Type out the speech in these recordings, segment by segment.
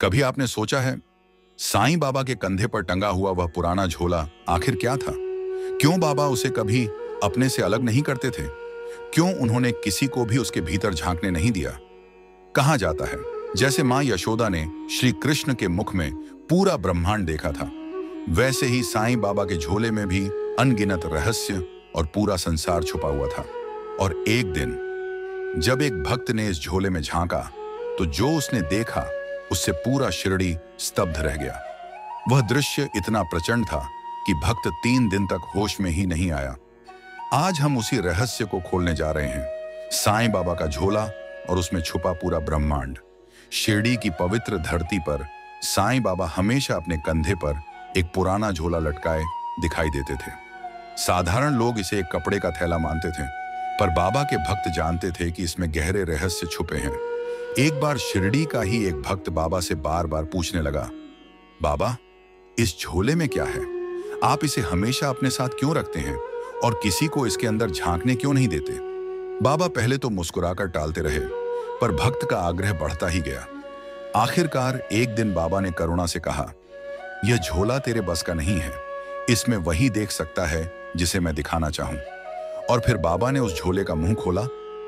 कभी आपने सोचा है साईं बाबा के कंधे पर टंगा हुआ वह पुराना झोला आखिर क्या था? क्यों बाबा उसे कभी अपने से अलग नहीं करते थे? क्यों उन्होंने किसी को भी उसके भीतर झांकने नहीं दिया? कहा जाता है जैसे मां यशोदा ने श्री कृष्ण के मुख में पूरा ब्रह्मांड देखा था, वैसे ही साईं बाबा के झोले में भी अनगिनत रहस्य और पूरा संसार छुपा हुआ था। और एक दिन जब एक भक्त ने इस झोले में झांका तो जो उसने देखा उससे पूरा शिरडी स्तब्ध रह गया। वह दृश्य इतना प्रचंड था कि भक्त 3 दिन तक होश में ही नहीं आया। आज हम उसी रहस्य को खोलने जा रहे हैं, साईं बाबा का झोला और उसमें छुपा पूरा ब्रह्मांड। शिरडी की पवित्र धरती पर साईं बाबा हमेशा अपने कंधे पर एक पुराना झोला लटकाए दिखाई देते थे। साधारण लोग इसे एक कपड़े का थैला मानते थे, पर बाबा के भक्त जानते थे कि इसमें गहरे रहस्य छुपे हैं। एक बार शिरडी का ही एक भक्त बाबा से बार बार पूछने लगा, बाबा इस झोले में क्या है? आप इसे हमेशा अपने साथ क्यों रखते हैं और किसी को इसके अंदर झांकने क्यों नहीं देते? बाबा पहले तो मुस्कुराकर टालते रहे, पर भक्त का आग्रह बढ़ता ही गया। आखिरकार एक दिन बाबा ने करुणा से कहा, यह झोला तेरे बस का नहीं है, इसमें वही देख सकता है जिसे मैं दिखाना चाहूं। और फिर बाबा ने उस झोले का मुंह खोला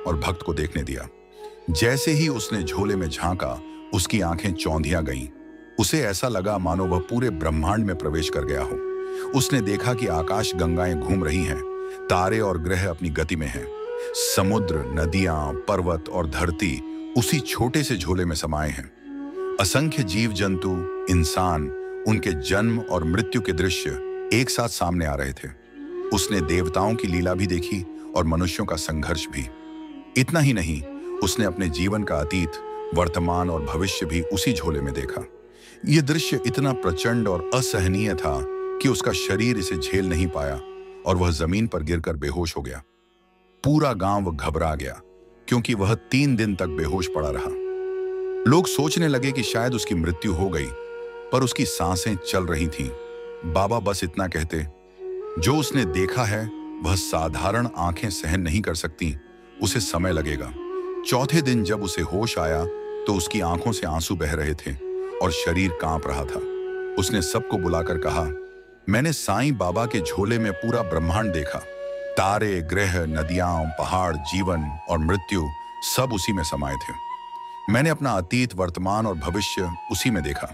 और भक्त को देखने दिया। जैसे ही उसने झोले में झांका, उसकी आंखें चौंधिया गईं। उसे ऐसा लगा मानो वह पूरे ब्रह्मांड में प्रवेश कर गया हो। उसने देखा कि आकाश गंगाएं घूम रही हैं, तारे और ग्रह अपनी गति में हैं, समुद्र, नदियां, पर्वत और धरती उसी छोटे से झोले में समाये हैं। असंख्य जीव जंतु, इंसान, उनके जन्म और मृत्यु के दृश्य एक साथ सामने आ रहे थे। उसने देवताओं की लीला भी देखी और मनुष्यों का संघर्ष भी। इतना ही नहीं, उसने अपने जीवन का अतीत, वर्तमान और भविष्य भी उसी झोले में देखा। यह दृश्य इतना प्रचंड और असहनीय था कि उसका शरीर इसे झेल नहीं पाया और वह जमीन पर गिरकर बेहोश हो गया। पूरा गांव घबरा गया क्योंकि वह 3 दिन तक बेहोश पड़ा रहा। लोग सोचने लगे कि शायद उसकी मृत्यु हो गई, पर उसकी सांसें चल रही थीं। बाबा बस इतना कहते, जो उसने देखा है वह साधारण आंखें सहन नहीं कर सकती, उसे समय लगेगा। चौथे दिन जब उसे होश आया तो उसकी आंखों से आंसू बह रहे थे और शरीर कांप रहा था। उसने सबको बुलाकर कहा, मैंने साईं बाबा के झोले में पूरा ब्रह्मांड देखा। तारे, ग्रह, नदियां, पहाड़, जीवन और मृत्यु सब उसी में समाये थे। मैंने अपना अतीत, वर्तमान और भविष्य उसी में देखा।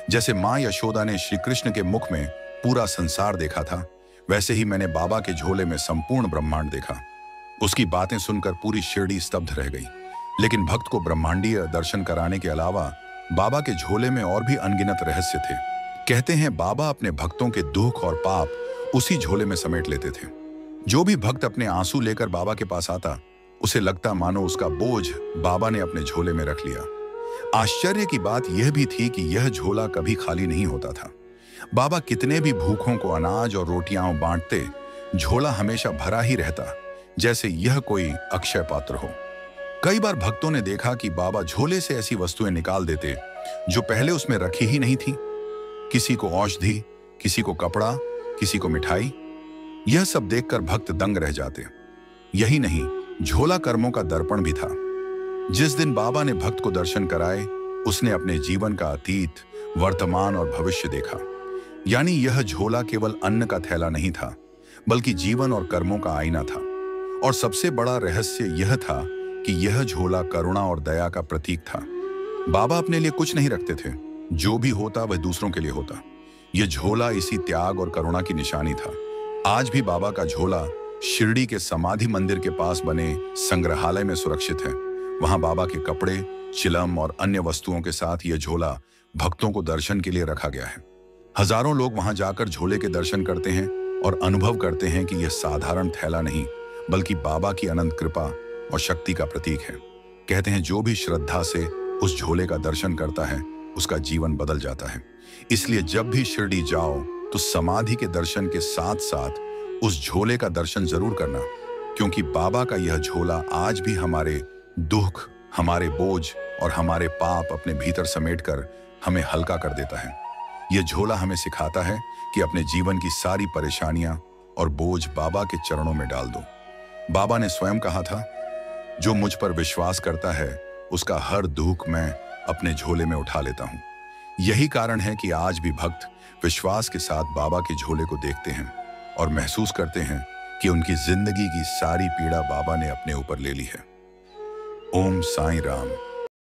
जैसे मां यशोदा ने श्री कृष्ण के मुख में पूरा संसार देखा था, वैसे ही मैंने बाबा के झोले में संपूर्ण ब्रह्मांड देखा। उसकी बातें सुनकर पूरी शिरडी स्तब्ध रह गई। लेकिन भक्त को ब्रह्मांडीय दर्शन कराने के अलावा बाबा के झोले में और भी अनगिनत रहस्य थे। कहते हैं बाबा अपने भक्तों के दुख और पाप उसी झोले में समेट लेते थे। जो भी भक्त अपने आंसू लेकर बाबा के पास आता, उसे लगता मानो उसका बोझ बाबा ने अपने झोले में रख लिया। आश्चर्य की बात यह भी थी कि यह झोला कभी खाली नहीं होता था। बाबा कितने भी भूखों को अनाज और रोटियां बांटते, झोला हमेशा भरा ही रहता, जैसे यह कोई अक्षय पात्र हो। कई बार भक्तों ने देखा कि बाबा झोले से ऐसी वस्तुएं निकाल देते जो पहले उसमें रखी ही नहीं थी। किसी को औषधि, किसी को कपड़ा, किसी को मिठाई। यह सब देखकर भक्त दंग रह जाते। यही नहीं, झोला कर्मों का दर्पण भी था। जिस दिन बाबा ने भक्त को दर्शन कराए, उसने अपने जीवन का अतीत, वर्तमान और भविष्य देखा। यानी यह झोला केवल अन्न का थैला नहीं था, बल्कि जीवन और कर्मों का आईना था। और सबसे बड़ा रहस्य यह था कि यह झोला करुणा और दया का प्रतीक था। बाबा अपने लिए कुछ नहीं रखते थे, जो भी होता वह दूसरों के लिए होता। यह झोला इसी त्याग और करुणा की निशानी था। आज भी बाबा का झोला शिरडी के समाधि मंदिर के पास बने संग्रहालय में सुरक्षित है। वहां बाबा के कपड़े, चिलम और अन्य वस्तुओं के साथ यह झोला भक्तों को दर्शन के लिए रखा गया है। हजारों लोग वहां जाकर झोले के दर्शन करते हैं और अनुभव करते हैं कि यह साधारण थैला नहीं, बल्कि बाबा की अनंत कृपा और शक्ति का प्रतीक है। कहते हैं जो भी श्रद्धा से उस झोले का दर्शन करता है, उसका जीवन बदल जाता है। इसलिए जब भी शिरडी जाओ तो समाधि के दर्शन के साथ साथ उस झोले का दर्शन जरूर करना, क्योंकि बाबा का यह झोला आज भी हमारे दुख, हमारे बोझ और हमारे पाप अपने भीतर समेटकर हमें हल्का कर देता है। यह झोला हमें सिखाता है कि अपने जीवन की सारी परेशानियां और बोझ बाबा के चरणों में डाल दो। बाबा ने स्वयं कहा था, जो मुझ पर विश्वास करता है उसका हर दुख मैं अपने झोले में उठा लेता हूं। यही कारण है कि आज भी भक्त विश्वास के साथ बाबा के झोले को देखते हैं और महसूस करते हैं कि उनकी जिंदगी की सारी पीड़ा बाबा ने अपने ऊपर ले ली है। ओम साईं राम।